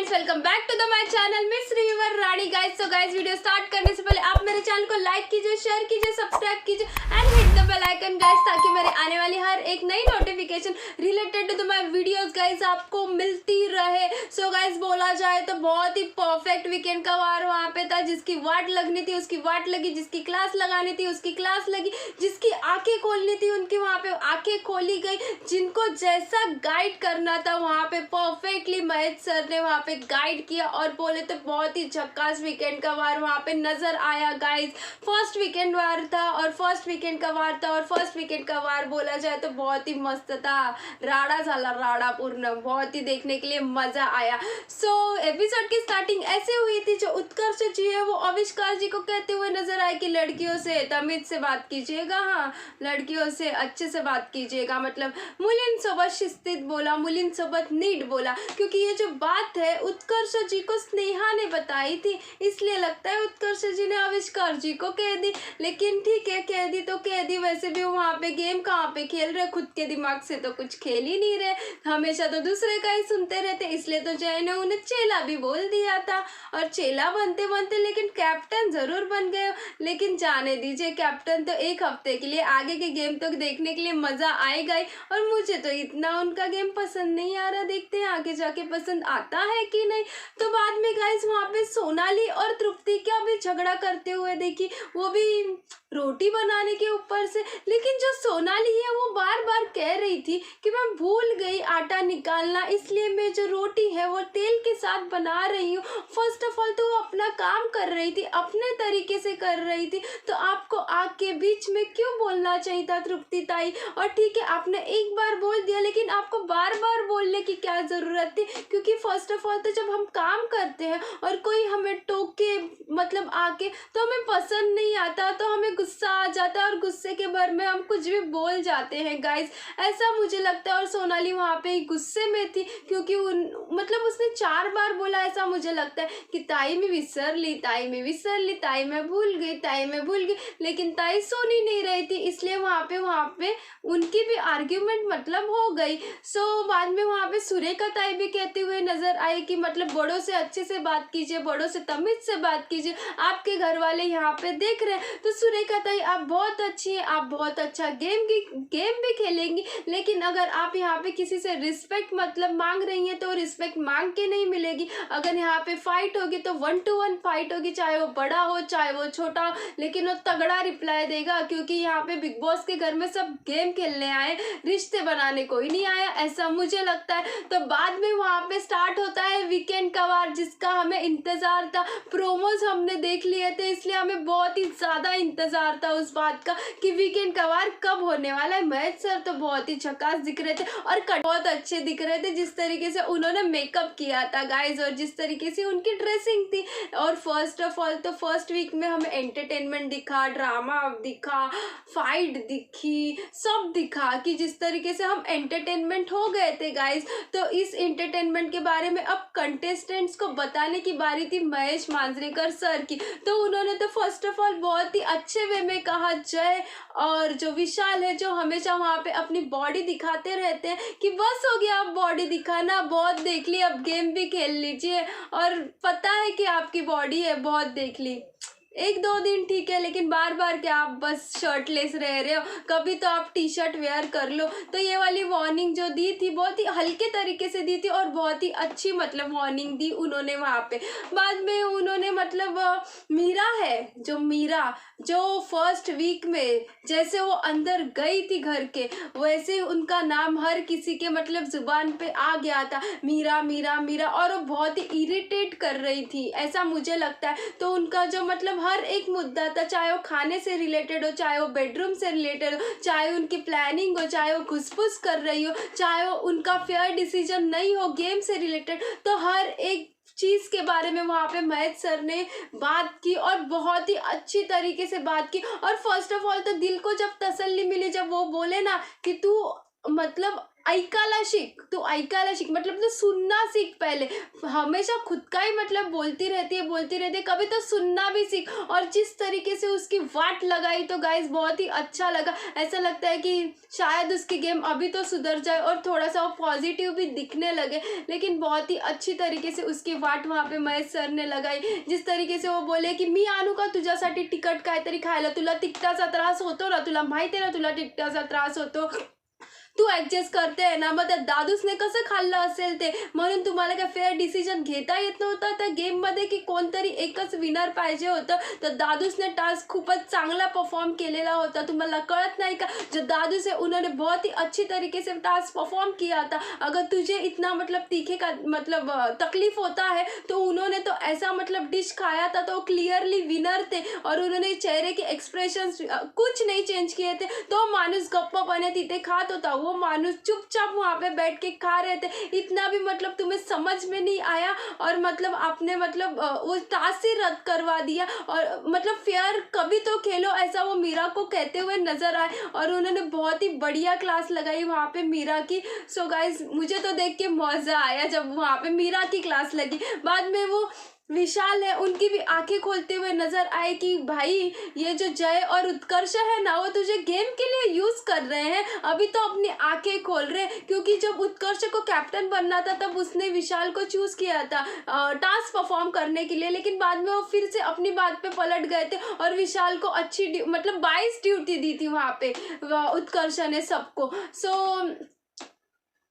Guys, welcome back to the my channel miss river Rani. Guys, so guys, video start करने से पहले आप मेरे चैनल को लाइक कीजिए, शेयर कीजिए, सब्सक्राइब कीजिए and hit the bell icon guys, ताकि मेरे आने वाली हर एक नई notification related to my videos guys आपको मिलती रहे। सो गाइस, बोला जाए तो बहुत ही परफेक्ट वीकेंड का वार वहाँ पे था। जिसकी वाट लगनी थी उसकी वाट लगी, जिसकी क्लास लगानी थी उसकी क्लास लगी, जिसकी आंखें खोलनी थी उनकी वहाँ पे आंखें खोली गई, जिनको जैसा गाइड करना था वहाँ पे परफेक्टली महेश सर ने वहाँ पे गाइड किया। और बोले तो बहुत ही झक्कास वीकेंड का वार वहाँ पे नजर आया गाइस। फर्स्ट वीकेंड वार था और फर्स्ट वीकेंड का वार था और फर्स्ट वीकेंड का वार बोला जाए तो बहुत ही मस्त था। राड़ा साला राड़ा पूर्ण, बहुत ही देखने के लिए मजा आया। सो एपिसोड की स्टार्टिंग ऐसे हुई थी, जो उत्कर्ष जी है वो आविष्कार जी को कहते हुए नजर आए कि लड़कियों से तमीज से बात कीजिएगा, हाँ लड़कियों से अच्छे से बात कीजिएगा। मतलब मुलींसोबत शिस्तीत बोला, मुलींसोबत नीट बोला, क्योंकि ये जो बात है उत्कर्ष जी को स्नेहा ने बताई थी, इसलिए लगता है उत्कर्ष जी ने आविष्कार जी को कह दी। लेकिन ठीक है, कह दी तो कह दी, वैसे भी वहाँ पे गेम कहाँ पे खेल रहे, खुद के दिमाग से तो कुछ खेल ही नहीं रहे, हमेशा तो दूसरे का ही सुनते रहते। इसलिए तो जय ने उन्हें चेला भी बोल दिया था। और चेला बनते बनते लेकिन कैप्टन जरूर बन गए। लेकिन जाने दीजिए, कैप्टन तो एक हफ्ते के लिए, आगे के गेम तो देखने के लिए मजा आएगा ही। और मुझे तो इतना उनका गेम पसंद नहीं आ रहा, देखते हैं आगे जाके पसंद आता है कि नहीं। तो बाद में गाइस वहाँ पे सोनाली और तृप्ति का भी झगड़ा करते हुए देखी, वो भी रोटी बनाने के ऊपर से। लेकिन जो सोनाली है वो बार बार कह रही थी कि मैं भूल गई आटा निकालना, इसलिए मैं जो रोटी है वो तेल के साथ बना रही हूँ। फर्स्ट ऑफ ऑल तो वो अपना काम कर रही थी, अपने तरीके से कर रही थी, तो आपको आग के बीच में क्यों बोलना चाहिए था तृप्ति ताई। और ठीक है, आपने एक बार बोल दिया, लेकिन आपको बार बार बोलने की क्या ज़रूरत थी। क्योंकि फर्स्ट ऑफ ऑल तो जब हम काम करते हैं और कोई हमें टोके मतलब आके, तो हमें पसंद नहीं आता, तो हमें गुस्सा आ जाता है और गुस्से के भर में हम कुछ भी बोल जाते हैं गाइस, ऐसा मुझे लगता है। और सोनाली वहाँ पे गुस्से में थी, क्योंकि मतलब उसने 4 बार बोला, ऐसा मुझे लगता है कि ताई मैं विसर ली, ताई मैं विसर ली, ताई मैं भूल गई, ताई मैं भूल गई। लेकिन ताई सुन ही नहीं रही थी, इसलिए वहाँ पे उनकी भी आर्ग्यूमेंट मतलब हो गई। सो बाद में वहाँ पे सुरेखा ताई भी कहते हुए नजर आई कि मतलब बड़ों से अच्छे से बात कीजिए, बड़ों से तमीज से बात कीजिए, आपके घर वाले यहाँ पे देख रहे हैं। तो सुरेखा ताई आप बहुत अच्छी हैं, आप बहुत अच्छा गेम भी खेलेंगी, लेकिन अगर आप यहाँ पे किसी से रिस्पेक्ट मतलब मांग रही हैं तो रिस्पेक्ट मांग के नहीं मिलेगी। अगर यहाँ पे फाइट होगी तो 1 to 1 फाइट होगी, चाहे वो बड़ा हो चाहे वो छोटा हो, लेकिन वो तगड़ा रिप्लाई देगा। क्योंकि यहाँ पे बिग बॉस के घर में सब गेम खेलने आए, रिश्ते बनाने कोई नहीं आया, ऐसा मुझे लगता है। तो बाद में वहाँ पे स्टार्ट होता है वीकेंड का वार, जिसका हमें इंतजार था। प्रोमोज हमने देख लिए थे, इसलिए हमें बहुत ही ज्यादा इंतजार था उस बात का कि वीकेंड का वार कब होने वाला है। महेश सर तो बहुत ही झकास दिख रहे थे और बहुत अच्छे दिख रहे थे, जिस तरीके से उन्होंने मेकअप किया था गाइज, और जिस तरीके से उनकी ड्रेसिंग थी। और फर्स्ट ऑफ ऑल तो फर्स्ट वीक में हमें एंटरटेनमेंट दिखा, ड्रामा दिखा, फाइट दिखी, सब दिखा कि जिस तरीके से हम एंटरटेनमेंट हो गए थे गाइज। तो इस एंटरटेनमेंट के बारे में अब कंटेस्टेंट्स को बताने की बारी थी महेश मांजरेकर सर की। तो उन्होंने तो फर्स्ट ऑफ ऑल बहुत ही अच्छे वे में कहा, जय और जो विशाल है जो हमेशा वहाँ पे अपनी बॉडी दिखाते रहते हैं कि बस हो गया अब बॉडी दिखाना, बहुत देख ली, अब गेम भी खेल लीजिए। और पता है कि आपकी बॉडी है, बहुत देख ली, 1-2 दिन ठीक है, लेकिन बार बार क्या आप बस शर्टलेस रह रहे हो, कभी तो आप टी शर्ट वेयर कर लो। तो ये वाली वार्निंग जो दी थी बहुत ही हल्के तरीके से दी थी और बहुत ही अच्छी मतलब वार्निंग दी उन्होंने वहाँ पे। बाद में उन्होंने मतलब मीरा जो फर्स्ट वीक में जैसे वो अंदर गई थी घर के, वैसे उनका नाम हर किसी के मतलब जुबान पे आ गया था, मीरा मीरा मीरा, और वो बहुत ही इरिटेट कर रही थी, ऐसा मुझे लगता है। तो उनका जो मतलब हर एक मुद्दा था, चाहे वो खाने से रिलेटेड हो, चाहे वो बेडरूम से रिलेटेड हो, चाहे उनकी प्लानिंग हो, चाहे वो घुसपुस कर रही हो, चाहे वो उनका फेयर डिसीजन नहीं हो गेम से रिलेटेड, तो हर एक चीज के बारे में वहाँ पे महेश सर ने बात की और बहुत ही अच्छी तरीके से बात की। और फर्स्ट ऑफ ऑल तो दिल को जब तसल्ली मिली, जब वो बोले ना कि तू मतलब ऐकायला शिक, तू ऐकायला शिक, मतलब तो सुनना सीख पहले। हमेशा खुद का ही मतलब बोलती रहती है, कभी तो सुनना भी सीख। और जिस तरीके से उसकी वाट लगाई तो गाइस बहुत ही अच्छा लगा। ऐसा लगता है कि शायद उसकी गेम अभी तो सुधर जाए और थोड़ा सा वो पॉजिटिव भी दिखने लगे, लेकिन बहुत ही अच्छी तरीके से उसकी वाट वहाँ पे महेश सर ने लगाई। जिस तरीके से वो बोले की मी आणू का तुझ्यासाठी तिखट काहीतरी खायला, तुला तिखटाचा त्रास होतो ना, तुला माहिती आहे ना तुला तिखटाचा त्रास होतो, तू ॲडजस्ट करते आहे ना, मग त्या दादूसने कसं खाल्लं असेल ते, म्हणून तुम्हाला काय फेअर डिसिजन घेता येत नव्हता त्या गेममध्ये की कोणतरी एकच विनर पाहिजे होतं. तर दादूसने टास्क खूपच चांगला परफॉर्म केलेला होता. तुम्हाला कळत नहीं का, जो दादूस है उन्होंने बहुत ही अच्छी तरीके से टास्क परफॉर्म किया था. अगर तुझे इतना मतलब तीखे का मतलब तकलीफ होता है तो उन्होंने तो ऐसा मतलब डिश खाया था तो क्लियरली विनर थे और उन्होंने चेहरे के एक्सप्रेशंस कुछ नहीं चेंज किए थे. तो माणूस गप्पपणे तिथे खात होता, वो मानुस चुपचाप वहाँ पे बैठ के खा रहे थे. इतना भी मतलब तुम्हें समझ में नहीं आया और मतलब आपने मतलब वो टास्क ही रद्द करवा दिया. और मतलब फेयर कभी तो खेलो, ऐसा वो मीरा को कहते हुए नजर आए और उन्होंने बहुत ही बढ़िया क्लास लगाई वहाँ पे मीरा की. सो गाइस मुझे तो देख के मज़ा आया जब वहाँ पे मीरा की क्लास लगी. बाद में वो विशाल है, उनकी भी आंखें खोलते हुए नजर आए कि भाई ये जो जय और उत्कर्ष है ना, वो तुझे गेम के लिए यूज कर रहे हैं, अभी तो अपनी आंखें खोल रहे हैं. क्योंकि जब उत्कर्ष को कैप्टन बनना था तब उसने विशाल को चूज किया था टास्क परफॉर्म करने के लिए, लेकिन बाद में वो फिर से अपनी बात पे पलट गए थे और विशाल को अच्छी मतलब 22 ड्यूटी दी थी वहाँ पे उत्कर्ष ने सबको. सो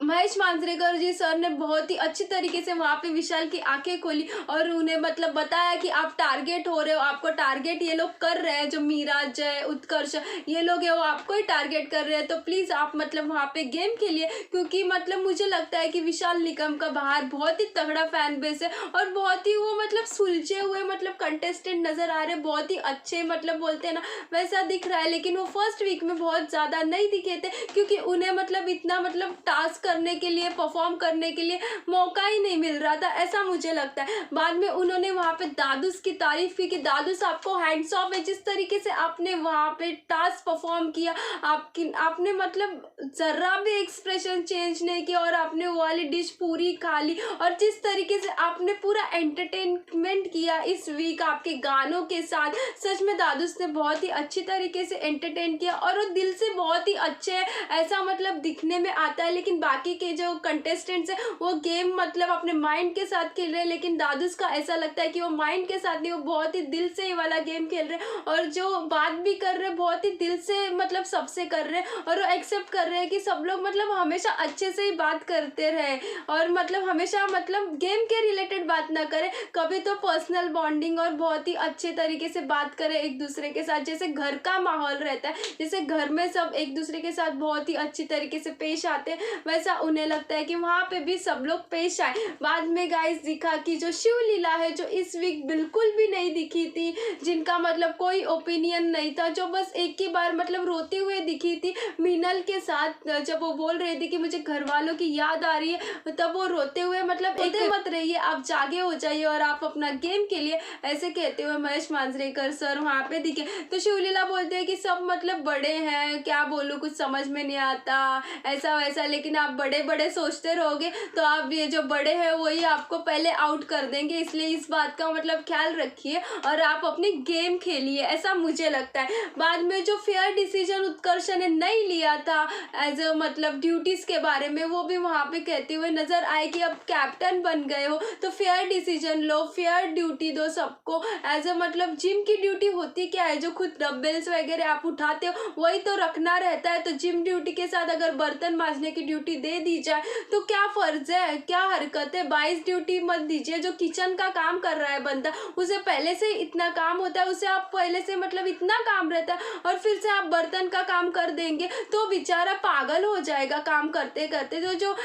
महेश मांजरेकर जी सर ने बहुत ही अच्छी तरीके से वहाँ पे विशाल की आंखें खोली और उन्हें मतलब बताया कि आप टारगेट हो रहे हो, आपको टारगेट ये लोग कर रहे हैं, जो मीरा जय उत्कर्ष ये लोग है वो आपको ही टारगेट कर रहे हैं, तो प्लीज़ आप मतलब वहाँ पे गेम खेलिए. क्योंकि मतलब मुझे लगता है कि विशाल निकम का बाहर बहुत ही तगड़ा फैन बेस है और बहुत ही वो मतलब सुलझे हुए मतलब कंटेस्टेंट नज़र आ रहे हैं, बहुत ही अच्छे मतलब बोलते हैं ना वैसा दिख रहा है. लेकिन वो फर्स्ट वीक में बहुत ज़्यादा नहीं दिखे थे क्योंकि उन्हें मतलब इतना मतलब टास्क करने के लिए परफॉर्म करने के लिए मौका ही नहीं मिल रहा था, ऐसा मुझे लगता है. बाद में उन्होंने वहाँ पे दादूस की तारीफ की कि दादूस आपको हैंड्स ऑफ है, जिस तरीके से आपने वहाँ पे टास्क परफॉर्म किया, आपने मतलब ज़रा भी एक्सप्रेशन चेंज नहीं किया और आपने वो वाली डिश पूरी खा ली. और जिस तरीके से आपने पूरा एंटरटेनमेंट किया इस वीक आपके गानों के साथ, सच में दादूस ने बहुत ही अच्छी तरीके से एंटरटेन किया और वो दिल से बहुत ही अच्छे हैं ऐसा मतलब दिखने में आता है. लेकिन बाकी के जो कंटेस्टेंट्स हैं वो गेम मतलब अपने माइंड के साथ खेल रहे हैं, लेकिन दादूस का ऐसा लगता है कि वो माइंड के साथ नहीं, वो बहुत ही दिल से ये वाला गेम खेल रहे हैं और जो बात भी कर रहे हैं बहुत ही दिल से मतलब सबसे कर रहे हैं और वो एक्सेप्ट कर रहे हैं कि सब लोग मतलब हमेशा अच्छे से ही बात करते रहे और मतलब हमेशा मतलब गेम के रिलेटेड बात ना करें, कभी तो पर्सनल बॉन्डिंग और बहुत ही अच्छे तरीके से बात करें एक दूसरे के साथ, जैसे घर का माहौल रहता है, जैसे घर में सब एक दूसरे के साथ बहुत ही अच्छी तरीके से पेश आते हैं, वैसा उन्हें लगता है कि वहाँ पे भी सब लोग पेश आए. बाद में गाइस दिखा कि जो शिवलीला है जो इस वीक बिल्कुल भी नहीं दिखी थी, जिनका मतलब कोई ओपिनियन नहीं था, जो बस एक ही बार मतलब रोते हुए दिखी थी मीनल के साथ, जब वो बोल रही थी कि मुझे घर वालों की याद आ रही है, तब वो रोते हुए मतलब एक मत रहिए, आप जागे हो जाइए और आप अपना गेम के लिए, ऐसे कहते हुए महेश मांजरेकर सर वहाँ पे दिखे. तो शिवलीला बोलते हैं कि सब मतलब बड़े हैं, क्या बोलूँ कुछ समझ में नहीं आता ऐसा वैसा, लेकिन आप बड़े बड़े सोचते रहोगे तो आप ये जो बड़े हैं वही आपको पहले आउट कर देंगे, इसलिए इस बात का मतलब ख्याल रखिए और आप अपनी गेम खेलिए, ऐसा मुझे लगता है. बाद में जो फेयर डिसीजन उत्कर्ष ने नहीं लिया था एज अ मतलब ड्यूटीज़ के बारे में, वो भी वहाँ पे कहते हुए नजर आए कि अब कैप्टन बन गए हो तो फेयर डिसीजन लो, फेयर ड्यूटी दो सबको. एज अ मतलब जिम की ड्यूटी होती क्या है, जो खुद डम्बल्स वगैरह आप उठाते हो वही तो रखना रहता है, तो जिम ड्यूटी के साथ अगर बर्तन मांजने की ड्यूटी दे दी जाए तो क्या फर्ज है, क्या हरकत है. 22 ड्यूटी मत दीजिए, जो किचन का काम कर रहा है बंदा उसे पहले से इतना काम होता है, उसे आप पहले से मतलब इतना काम रहता है और फिर से आप बर्तन का काम कर देंगे तो बेचारा पागल हो जाएगा काम करते करते. तो जो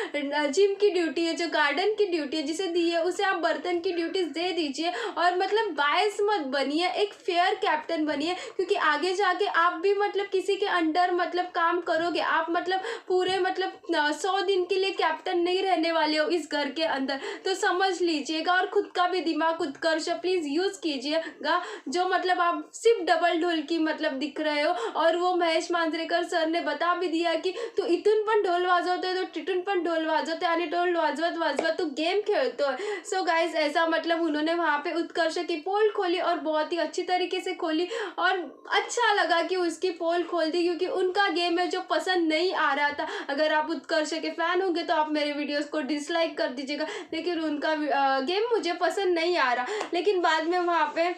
जिम की ड्यूटी है, जो गार्डन की ड्यूटी है जिसे दी है, उसे आप बर्तन की ड्यूटीज दे दीजिए और मतलब बायस मत बनिए, एक फेयर कैप्टन बनिए, क्योंकि आगे जाके आप भी मतलब किसी के अंडर मतलब काम करोगे, आप मतलब पूरे मतलब 100 दिन के लिए कैप्टन नहीं रहने वाले हो इस घर के अंदर, तो समझ लीजिएगा और खुद का भी दिमाग उत्कर्ष प्लीज यूज कीजिएगा। जो मतलब आप सिर्फ डबल ढोल की मतलब दिख रहे हो, और वो महेश मांजरेकर सर ने बता भी दिया की तू इथून पण ढोल वाजवतोय तो तिथून पण ढोल वाजवतोय आणि ढोल वाजवत वाजवत तू गेम खेळतोय। सो गाइस ऐसा मतलब उन्होंने वहाँ पे उत्कर्ष की पोल खोली और बहुत ही अच्छी तरीके से खोली, और अच्छा लगा कि उसकी पोल खोल दी क्योंकि उनका गेम है जो पसंद नहीं आ रहा था। अगर आप उत्कर्ष के फैन होंगे तो आप मेरे वीडियोस को डिसलाइक कर दीजिएगा, लेकिन उनका गेम मुझे पसंद नहीं आ रहा। लेकिन बाद में वहाँ पे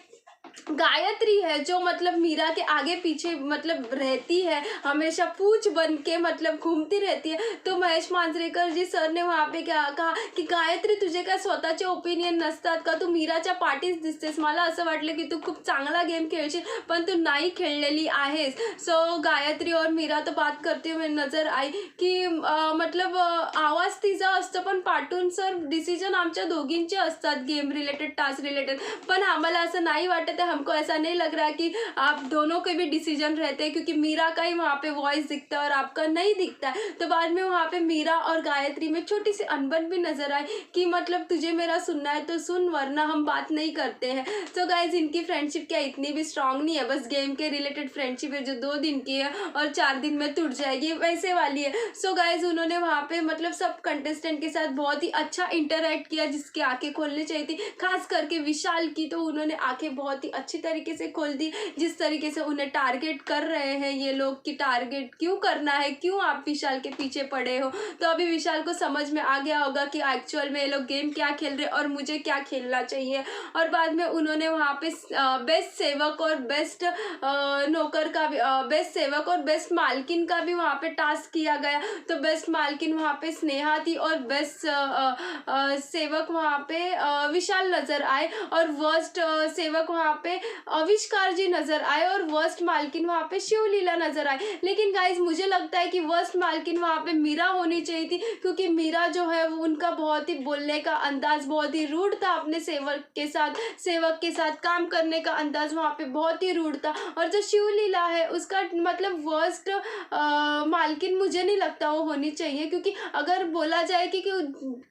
गायत्री है जो मतलब मीरा के आगे पीछे मतलब रहती है, हमेशा पूछ बन के मतलब घूमती रहती है। तो महेश मांजरेकर जी सर ने वहाँ पे क्या कहा की गायत्री तुझे काय स्वतःचे ओपिनियन नसतात का, तू मीराच्या पाठीच दिसतेस, मला असं वाटलं की तू खूप चांगला गेम खेळशील पण तू नाही खेळलेली आहेस। सो गायत्री और मीरा तो बात करते हुए नजर आई की मतलब आवाज तिचा असतो पण पाठून सर डिसिजन आमच्या दोघींचे असतात गेम रिलेटेड टास्क रिलेटेड, पण आम्हाला असं नाही वाटत है, हमको ऐसा नहीं लग रहा कि आप दोनों के भी डिसीजन रहते हैं क्योंकि मीरा का ही वहाँ पे वॉइस दिखता है और आपका नहीं दिखता है। तो बाद में वहाँ पे मीरा और गायत्री में छोटी सी अनबन भी नजर आई कि मतलब तुझे मेरा सुनना है तो सुन वरना हम बात नहीं करते हैं। तो गाइज इनकी फ्रेंडशिप क्या इतनी भी स्ट्रांग नहीं है, बस गेम के रिलेटेड फ्रेंडशिप है जो 2 दिन की है और 4 दिन में टूट जाएगी वैसे वाली है। सो गाइज उन्होंने वहाँ पे मतलब सब कंटेस्टेंट के साथ बहुत ही अच्छा इंटरेक्ट किया जिसकी आंखें खोलनी चाहिए थी, खास करके विशाल की, तो उन्होंने आंखें बहुत ही अच्छी तरीके से खोल दी। जिस तरीके से उन्हें टारगेट कर रहे हैं ये लोग कि टारगेट क्यों करना है, क्यों आप विशाल के पीछे पड़े हो, तो अभी विशाल को समझ में आ गया होगा कि एक्चुअल में ये लोग गेम क्या खेल रहे और मुझे क्या खेलना चाहिए। और बाद में उन्होंने वहाँ पे बेस्ट सेवक और बेस्ट नौकर का भी बेस्ट सेवक और बेस्ट मालकिन का भी वहाँ पे टास्क किया गया। तो बेस्ट मालकिन वहाँ पे स्नेहा थी और बेस्ट सेवक वहाँ पे विशाल नजर आए, और वर्स्ट सेवक वहाँ पे आविष्कार जी नजर आए, और वर्स्ट मालकिन वहाँ पे शिवलीला नजर आए। लेकिन गाइज मुझे लगता है कि वर्स्ट मालकिन वहाँ पे मीरा होनी चाहिए थी, क्योंकि मीरा जो है वो उनका बहुत ही बोलने का अंदाज बहुत ही रूड था, अपने सेवक के साथ काम करने का अंदाज वहाँ पे बहुत ही रूड था। और जो शिवलीला है उसका मतलब वर्स्ट मालकिन मुझे नहीं लगता वो होनी चाहिए, क्योंकि अगर बोला जाए कि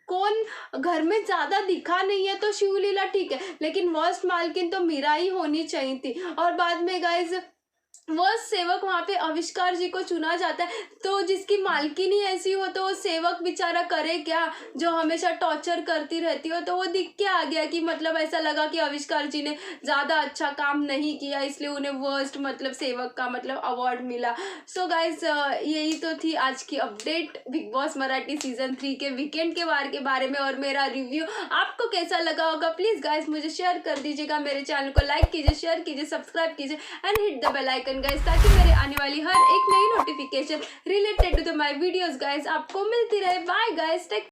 कौन घर में ज़्यादा दिखा नहीं है तो शिवलीला ठीक है, लेकिन वर्स्ट मालकिन तो मीरा ही होनी चाहिए थी। और बाद में गाइज वह सेवक वहाँ पे आविष्कार जी को चुना जाता है, तो जिसकी मालकिन ही ऐसी हो तो वो सेवक बेचारा करे क्या, जो हमेशा टॉर्चर करती रहती हो। तो वो दिख के आ गया कि मतलब ऐसा लगा कि आविष्कार जी ने ज़्यादा अच्छा काम नहीं किया, इसलिए उन्हें वर्स्ट मतलब सेवक का मतलब अवार्ड मिला। सो गाइज यही तो थी आज की update big boss Marathi season 3 के वीकेंड के वार के बारे में, और मेरा रिव्यू आपको कैसा लगा होगा प्लीज़ गाइज मुझे शेयर कर दीजिएगा। मेरे चैनल को लाइक कीजिए, शेयर कीजिए, सब्सक्राइब कीजिए and hit the bell icon guys, ताकि मेरे आने वाली हर एक नई notification related to my videos guys आपको मिलती रहे। Bye guys, take